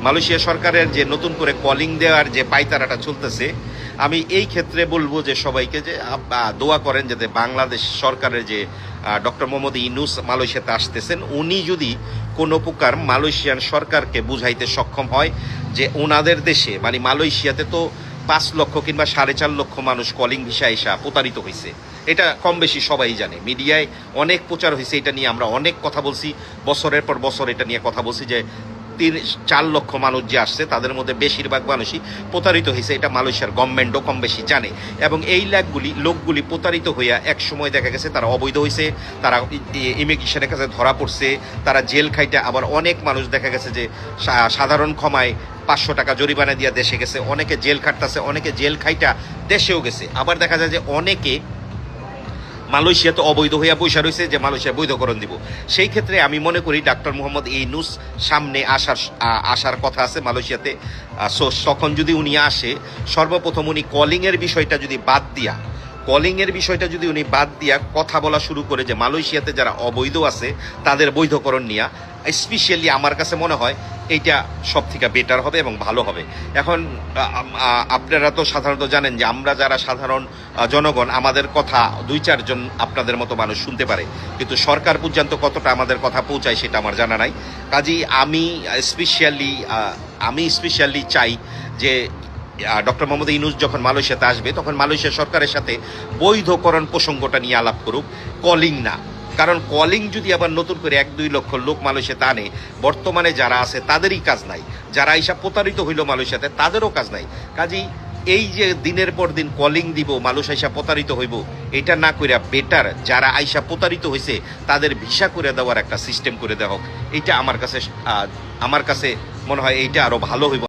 Malaysia সরকারের যে নতুন করে কলিং দেওয়ার যে পাইতারাটা চলতেছে, আমি এই ক্ষেত্রে বলবো যে সবাইকে যে দোয়া করেন যাতে বাংলাদেশ সরকারের যে ডক্টর মোহাম্মদ ইউনূস মালয়েশিয়াতে আসতেছেন, উনি যদি কোনো প্রকার মালয়েশিয়ান সরকারকে বুঝাইতে সক্ষম হয় যে ওনাদের দেশে মানে মালয়েশিয়াতে তো 5 লক্ষ কিংবা 4.5 লক্ষ মানুষ কলিং ভিসা এসা প্রতারিত হয়েছে। এটা কম বেশি সবাই জানে, মিডিয়ায় অনেক প্রচার হয়েছে, এটা নিয়ে আমরা অনেক কথা বলছি, বছরের পর বছর এটা নিয়ে কথা বলছি যে 3-4 লক্ষ মানুষ যে আসছে তাদের মধ্যে বেশিরভাগ মানুষই প্রতারিত হয়েছে। এটা মালয়েশিয়ার গভর্নমেন্টও কম বেশি জানে। এবং এই লোকগুলি প্রতারিত হইয়া এক সময় দেখা গেছে তারা অবৈধ হয়েছে, তারা ইমিগ্রেশনের কাছে ধরা পড়ছে, তারা জেল খাইটা। আবার অনেক মানুষ দেখা গেছে যে সাধারণ ক্ষমায় 500 টাকা জরিমানা দিয়া দেশে গেছে, অনেকে জেল খাটতেছে, অনেকে জেল খাইটা দেশেও গেছে। আবার দেখা যায় যে অনেকে মালয়েশিয়াতে অবৈধ হইয়া পয়সা রয়েছে যে মালয়েশিয়া বৈধকরণ দিব। সেই ক্ষেত্রে আমি মনে করি ডক্টর মোহাম্মদ ইউনূস সামনে আসার কথা আছে মালয়েশিয়াতে। তখন যদি উনি আসে, সর্বপ্রথম উনি কলিংয়ের বিষয়টা যদি বাদ দিয়া কথা বলা শুরু করে যে মালয়েশিয়াতে যারা অবৈধ আছে তাদের বৈধকরণ নিয়ে, স্পেশালি আমার কাছে মনে হয় এইটা সব থেকে বেটার হবে এবং ভালো হবে। এখন আপনারা তো সাধারণত জানেন যে আমরা যারা সাধারণ জনগণ, আমাদের কথা 2-4 জন আপনাদের মতো মানুষ শুনতে পারে, কিন্তু সরকার পর্যন্ত কতটা আমাদের কথা পৌঁছায় সেটা আমার জানা নাই। কাজেই আমি স্পেশালি চাই যে ডক্টর মোহাম্মদ ইউনূস যখন মালয়েশিয়াতে আসবে তখন মালয়েশিয়া সরকারের সাথে বৈধকরণ প্রসঙ্গটা নিয়ে আলাপ করুক, কলিং না। কারণ কলিং যদি আবার নতুন করে 1-2 লক্ষ লোক মালয়েশিয়াতে আনে, বর্তমানে যারা আছে তাদেরই কাজ নাই, যারা আইসা প্রতারিত হইল মালয়েশিয়াতে তাদেরও কাজ নাই। কাজেই এই যে দিনের পর দিন কলিং দিব, মানুষ আইসা প্রতারিত হইব, এটা না কইরা বেটার যারা আইসা প্রতারিত হয়েছে তাদের ভিসা করে দেওয়ার একটা সিস্টেম করে দেওয়া হোক। এটা আমার কাছে মনে হয় এইটা আরো ভালো হইব।